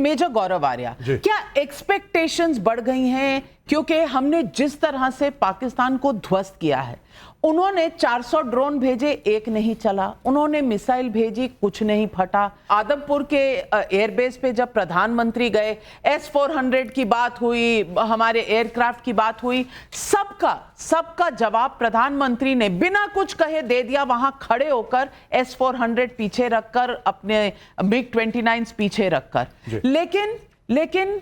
Major गौरव आर्या, क्या expectations बढ़ गई हैं क्योंकि हमने जिस तरह से पाकिस्तान को ध्वस्त किया है? उन्होंने 400 ड्रोन भेजे, एक नहीं चला। उन्होंने मिसाइल भेजी, कुछ नहीं फटा। आदमपुर के एयरबेस पे जब प्रधानमंत्री गए, S-400 की बात हुई, हमारे एयरक्राफ्ट की बात हुई, सबका जवाब प्रधानमंत्री ने बिना कुछ कहे दे दिया, वहां खड़े होकर S-400 पीछे रखकर, अपने MiG-29 पीछे रखकर। लेकिन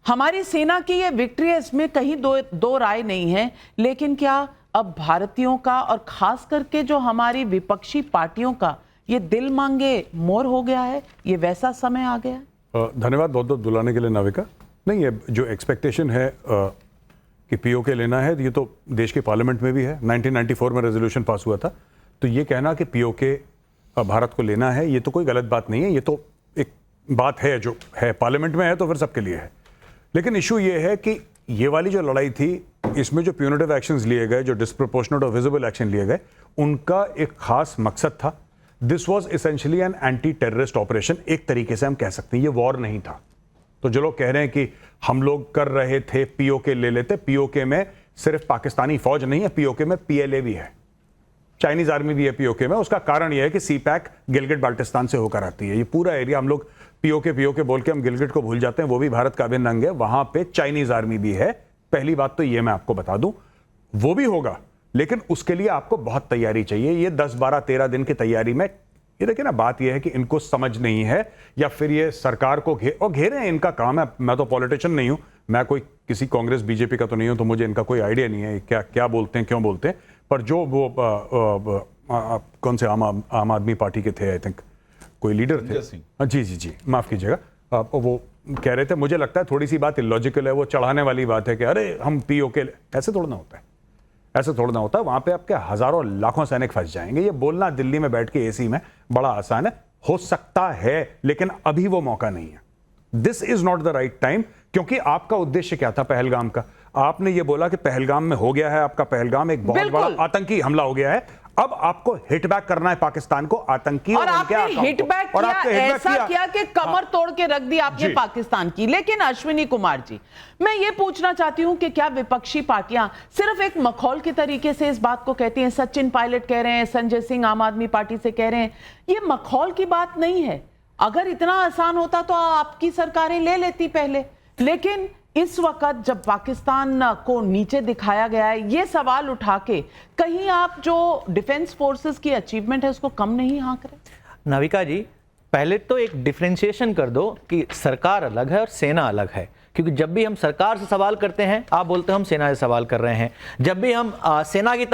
हमारी सेना की ये विक्ट्री है, इसमें कहीं दो राय नहीं है। लेकिन क्या अब भारतीयों का और खास करके जो हमारी विपक्षी पार्टियों का ये दिल मांगे मोर हो गया है? ये वैसा समय आ गया है? धन्यवाद बहुत बहुत बुलाने के लिए नाविका। नहीं, ये जो एक्सपेक्टेशन है कि पीओके लेना है, ये तो देश के पार्लियामेंट में भी है। 1994 में रेजोल्यूशन पास हुआ था। तो ये कहना कि पीओके भारत को लेना है, ये तो कोई गलत बात नहीं है। ये तो एक बात है जो है, पार्लियामेंट में है तो फिर सबके लिए है। लेकिन इशू ये है कि ये वाली जो लड़ाई थी, इसमें जो प्यूनिटिव एक्शंस लिए गए, जो डिस्प्रोपोर्शनेट और विजिबल एक्शन लिए गए, उनका एक खास मकसद था। This was essentially an anti terrorist operation, एक तरीके से हम कह सकते हैं। ये वॉर नहीं था। तो जो लोग कह रहे हैं कि हम लोग कर रहे थे, पीओके ले लेते, पीओके में सिर्फ पाकिस्तानी फौज नहीं है, पीओके में पीएलए भी है, चाइनीज आर्मी भी है पीओके में। उसका कारण यह है कि सीपैक गिलगिट बाल्टिस्तान से होकर आती है। ये पूरा एरिया, हम लोग पीओके बोल के हम गिलगिट को भूल जाते हैं, वो भी भारत का अभिन्न अंग है। वहां पे चाइनीज आर्मी भी है। पहली बात तो ये मैं आपको बता दूं, वो भी होगा, लेकिन उसके लिए आपको बहुत तैयारी चाहिए। ये 10, 12, 13 दिन की तैयारी में, ये देखिए ना, बात ये है कि इनको समझ नहीं है, या फिर ये सरकार को घेरे हैं, इनका काम है। मैं तो पॉलिटिशियन नहीं हूं, मैं कोई किसी कांग्रेस बीजेपी का तो नहीं हूं, तो मुझे इनका कोई आइडिया नहीं है क्या बोलते हैं, क्यों बोलते हैं। पर जो वो कौन से आम आदमी पार्टी के थे, आई थिंक कोई लीडर थे, जी माफ कीजिएगा, वो कह रहे थे, मुझे लगता है थोड़ी सी बात इलॉजिकल है, वो चढ़ाने वाली बात है कि अरे हम पीओके, ऐसे थोड़ा ना होता है, ऐसे थोड़ा ना होता है। वहां पे आपके हजारों लाखों सैनिक फंस जाएंगे। ये बोलना दिल्ली में बैठ के एसी में बड़ा आसान है, हो सकता है, लेकिन अभी वो मौका नहीं है। This is not the right time, क्योंकि आपका उद्देश्य क्या था पहलगाम का? आपने ये बोला कि पहलगाम में हो गया है आपका, पहलगाम एक बहुत बड़ा आतंकी हमला हो गया है। अब आपको हिट बैक करना है पाकिस्तान को, आतंकी और आपने हिट बैक किया, ऐसा किया कि कमर तोड़ के रख दी आपने पाकिस्तान की। लेकिन अश्विनी कुमार जी, मैं ये पूछना चाहती हूं कि क्या विपक्षी पार्टियां सिर्फ एक मखौल के तरीके से इस बात को कहती हैं? सचिन पायलट कह रहे हैं, संजय सिंह आम आदमी पार्टी से कह रहे हैं, ये मखौल की बात नहीं है। अगर इतना आसान होता तो आपकी सरकारें ले लेती पहले। लेकिन इस वक्त जब पाकिस्तान को नीचे दिखाया गया है, ये सवाल उठा के कहीं आप जो डिफेंस फोर्सेस की अचीवमेंट है उसको कम नहीं हाँक रहे? नाविका जी, पहले तो एक डिफरेंशिएशन कर दो कि सरकार अलग है और सेना अलग है। क्योंकि जब भी हम सरकार से सवाल करते हैं, आप बोलते हैं हम सेना से सवाल कर रहे हैं। जब भी हम सेना की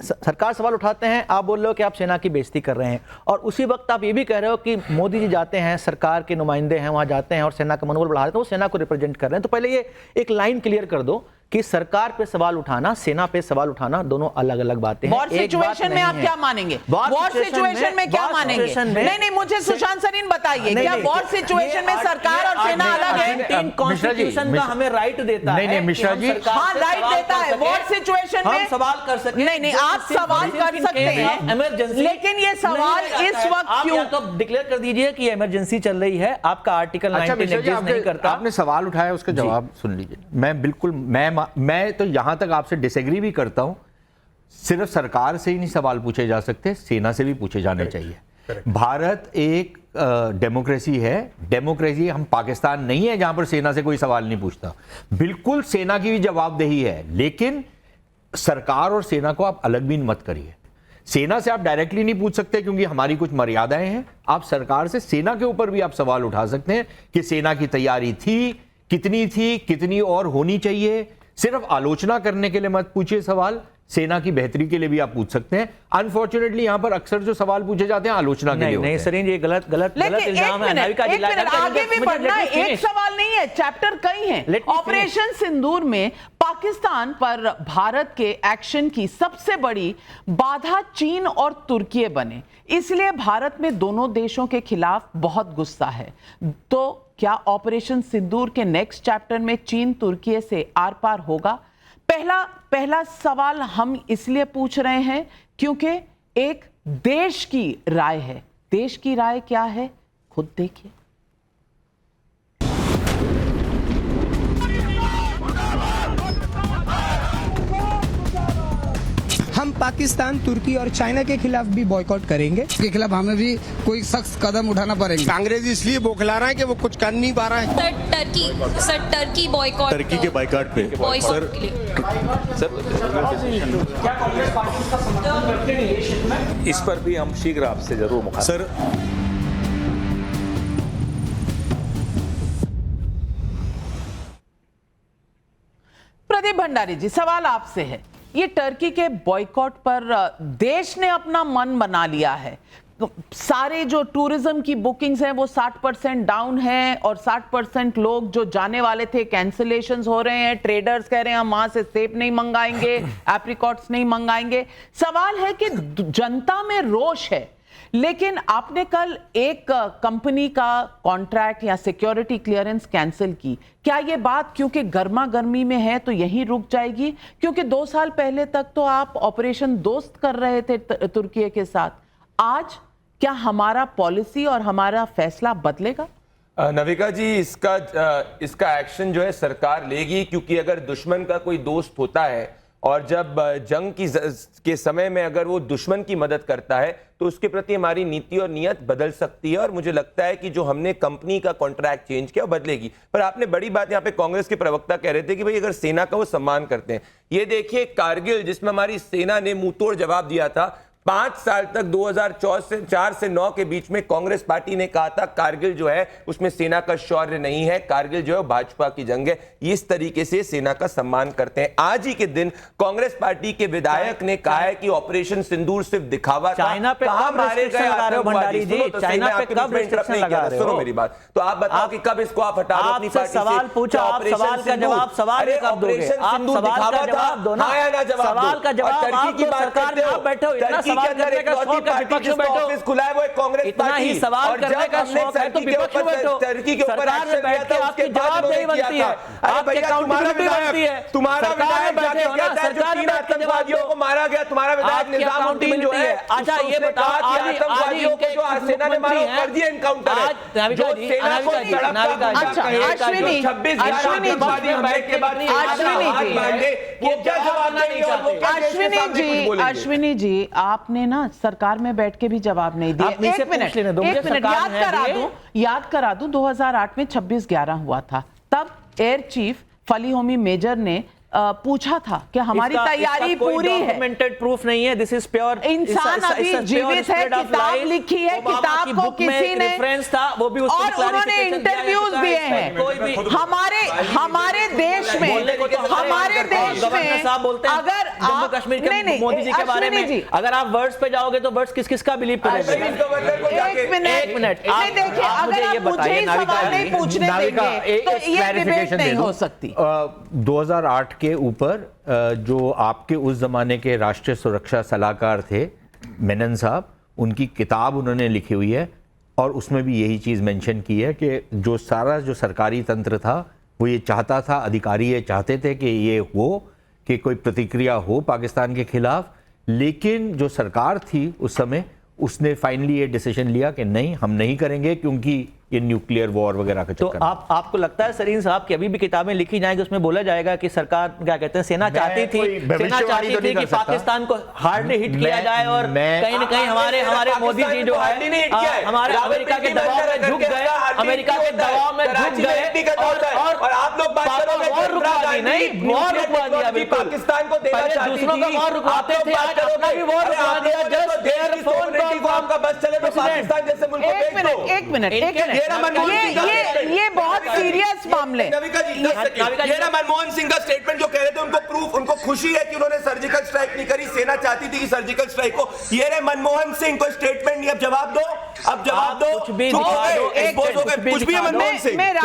सरकार सवाल उठाते हैं, आप बोल रहे हो कि आप सेना की बेइज्जती कर रहे हैं। और उसी वक्त आप ये भी कह रहे हो कि मोदी जी जाते हैं, सरकार के नुमाइंदे हैं, वहां जाते हैं और सेना का मनोबल बढ़ा रहे हैं, तो वो सेना को रिप्रेजेंट कर रहे हैं। तो पहले ये एक लाइन क्लियर कर दो कि सरकार पे सवाल उठाना, सेना पे सवाल उठाना, दोनों अलग अलग बातें हैं। वॉर सिचुएशन में आप क्या मानेंगे? वॉर सिचुएशन में क्या मानेंगे? नहीं, मुझे सुशांत सरीन बताइए, क्या वॉर सिचुएशन में सरकार और सेना अलग है? कॉन्स्टिट्यूशन का हमें राइट देता है। नहीं मिश्रा जी, हाँ राइट देता है। वॉर सिचुएशन में सवाल कर सकते हैं। नहीं, आप सवाल कर सकते हैं, इमरजेंसी। लेकिन ये सवाल इस वक्त क्यों? तो डिक्लेयर कर दीजिए कि इमरजेंसी चल रही है, आपका आर्टिकल 19 एग्जिस्ट नहीं करता। आपने सवाल उठाया, उसका जवाब सुन लीजिए। मैं बिल्कुल मैं तो यहां तक आपसे डिसएग्री भी करता हूं। सिर्फ सरकार से ही नहीं सवाल पूछे जा सकते, सेना से भी पूछे जाने चाहिए। भारत एक डेमोक्रेसी है। डेमोक्रेसी हम पाकिस्तान नहीं है जहां पर सेना से कोई सवाल नहीं पूछता। बिल्कुल सेना की भी जवाबदेही है, लेकिन सरकार और सेना को आप अलग भी मत करिए। सेना से आप डायरेक्टली नहीं पूछ सकते क्योंकि हमारी कुछ मर्यादाएं हैं। आप सरकार से, सेना के ऊपर भी आप सवाल उठा सकते हैं कि सेना की तैयारी थी, कितनी और होनी चाहिए। सिर्फ आलोचना करने के लिए मत पूछिए सवाल, सेना की बेहतरी के लिए भी आप पूछ सकते हैं। अनफॉर्चुनेटली यहां पर अक्सर जो सवाल पूछे जाते हैं आलोचना के लिए नहीं सरीन, ये गलत इल्जाम है। आगे भी बढ़ना, एक सवाल नहीं है, चैप्टर कई हैं। ऑपरेशन सिंदूर में पाकिस्तान पर भारत के एक्शन की सबसे बड़ी बाधा चीन और तुर्की बने, इसलिए भारत में दोनों देशों के खिलाफ बहुत गुस्सा है। तो क्या ऑपरेशन सिंदूर के नेक्स्ट चैप्टर में चीन तुर्की से आर पार होगा? पहला सवाल हम इसलिए पूछ रहे हैं क्योंकि एक देश की राय है। देश की राय क्या है, खुद देखिए। पाकिस्तान, तुर्की और चाइना के खिलाफ भी बॉयकॉट करेंगे। इसके खिलाफ हमें भी कोई सख्त कदम उठाना पड़ेगा। कांग्रेस इसलिए बौखला रहा है कि वो कुछ कर नहीं पा रहा है। टर्की बॉयकॉट, टर्की के बाइकआउट पे बॉयकॉट के लिए क्या कांग्रेस पार्टी का समर्थन करते हैं रिलेशन में? इस पर भी हम शीघ्र आपसे जरूर मुखातिब। सर प्रदीप भंडारी जी, सवाल आपसे है, ये टर्की के बॉयकॉट पर देश ने अपना मन बना लिया है। सारे जो टूरिज्म की बुकिंग्स हैं वो 60% डाउन है और 60% लोग जो जाने वाले थे कैंसिलेशंस हो रहे हैं। ट्रेडर्स कह रहे हैं हम वहां से सेब नहीं मंगाएंगे, एप्रिकॉट्स नहीं मंगाएंगे। सवाल है कि जनता में रोष है, लेकिन आपने कल एक कंपनी का कॉन्ट्रैक्ट या सिक्योरिटी क्लियरेंस कैंसिल की। क्या ये बात क्योंकि गर्मा गर्मी में है तो यहीं रुक जाएगी? क्योंकि 2 साल पहले तक तो आप ऑपरेशन दोस्त कर रहे थे तुर्की के साथ। आज क्या हमारा पॉलिसी और हमारा फैसला बदलेगा? नविका जी, इसका एक्शन जो है सरकार लेगी, क्योंकि अगर दुश्मन का कोई दोस्त होता है और जब जंग के समय में अगर वो दुश्मन की मदद करता है तो उसके प्रति हमारी नीति और नियत बदल सकती है। और मुझे लगता है कि जो हमने कंपनी का कॉन्ट्रैक्ट चेंज किया वो बदलेगी। पर आपने बड़ी बात, यहाँ पे कांग्रेस के प्रवक्ता कह रहे थे कि भाई अगर सेना का वो सम्मान करते हैं, ये देखिए कारगिल जिसमें हमारी सेना ने मुंहतोड़ जवाब दिया था। 5 साल तक 2004 से 9 के बीच में कांग्रेस पार्टी ने कहा था कारगिल जो है उसमें सेना का शौर्य नहीं है, कारगिल जो है भाजपा की जंग है। इस तरीके से सेना का सम्मान करते हैं। आज ही के दिन कांग्रेस पार्टी के विधायक ने कहा है कि ऑपरेशन सिंदूर सिर्फ दिखावा था। चाइना पे कब रिस्ट्रिक्शन लगा रहे हो भंडारी जी? चाइना पे कब रिस्ट्रिक्शन लगा रहे हो? सुनो मेरी बात, तो आप बताओ कि कब इसको आप हटा दो अपनी पार्टी से? सवाल पूछा, आप सवाल का जवाब सवाल में कब दोगे? आप सवाल का जवाब दो ना, सवाल का जवाब आप तो सरकार में आप बैठे हो, इतना सवाल करने का शौक है विपक्ष में बैठो, खुला है वो कांग्रेस इतना ही सवाल करने का शौक है तो विपक्ष में बैठो। टर्की के ऊपर सरकार में बैठ के आपकी जवाबदेही बनती है, आपकी अकाउंटेबिलिटी बनती है। तुम्हारा विधायक बैठे हो ना, सरकार में बैठ के आतंकवादियों को मारा गया, तुम्हारा विधायक निजामुद्दीन जो है, अच्छा ये बताओ आतंकवादियों को जो सेना ने मारा फर्जी एनकाउंटर है, जो सेना को अच्छा अश्विनी अश्विनी जी, आपने ना सरकार में बैठ के भी जवाब नहीं दिया। एक मिनट याद करा दूं 2008 में 26/11 हुआ था। तब एयर चीफ फली होमी मेजर ने पूछा था कि हमारी तैयारी पूरी है। डॉक्यूमेंटेड प्रूफ नहीं है, दिस इज प्योर। इंसान अभी जीवित है, किताब लिखी है, किताब को किसी ने रेफरेंस था, वो भी उसमें और उन्होंने इंटरव्यूज दिए हैं। हमारे देश में अगर जम्मू कश्मीर के मोदी जी के बारे में अगर आप वर्ड्स पे जाओगे तो वर्ड्स किस का बिलीव करेंगे? एक मिनट देखिए, अगर आप मुझे ही सवाल नहीं पूछने देंगे तो ये डिबेट नहीं हो सकती। 2008 के ऊपर जो आपके उस जमाने के राष्ट्रीय सुरक्षा सलाहकार थे मेनन साहब, उनकी किताब उन्होंने लिखी हुई है और उसमें भी यही चीज मेंशन की है कि जो सारा जो सरकारी तंत्र था वो ये चाहता था, अधिकारी ये चाहते थे कि ये हो कि कोई प्रतिक्रिया हो पाकिस्तान के खिलाफ, लेकिन जो सरकार थी उस समय उसने फाइनली ये डिसीजन लिया कि नहीं, हम नहीं करेंगे क्योंकि ये न्यूक्लियर वॉर वगैरह का चक्कर। तो आपको लगता है सरीन साहब कि अभी भी किताबें लिखी जाएंगी उसमें बोला जाएगा कि सरकार क्या कहते हैं, सेना चाहती थी कि पाकिस्तान को हार्डली हिट किया जाए और कहीं न कहीं हमारे मोदी जी जो है हमारे अमेरिका के दबाव में झुक गए, अमेरिका के दबाव में झुक गए और आप लोग वॉर रुकवा दी, नहीं वॉर रुकवा दिया, बिल्कुल पाकिस्तान को दूसरों का वॉर रुकवाते थे, आज अपना भी वॉर रुकवा दिया। जस्ट देयर फोन का बस चले तो पाकिस्तान जैसे मुल्क को एक मिनट ये बहुत सीरियस मामले। मनमोहन सिंह का स्टेटमेंट जो कह रहे थे उनको प्रूफ, उनको खुशी है कि उन्होंने सर्जिकल स्ट्राइक नहीं करी, सेना चाहती थी कि सर्जिकल स्ट्राइक को। ये रहे मनमोहन सिंह, को स्टेटमेंट नहीं, अब जवाब दो, कुछ भी कुछ भी है मनमोहन सिंह।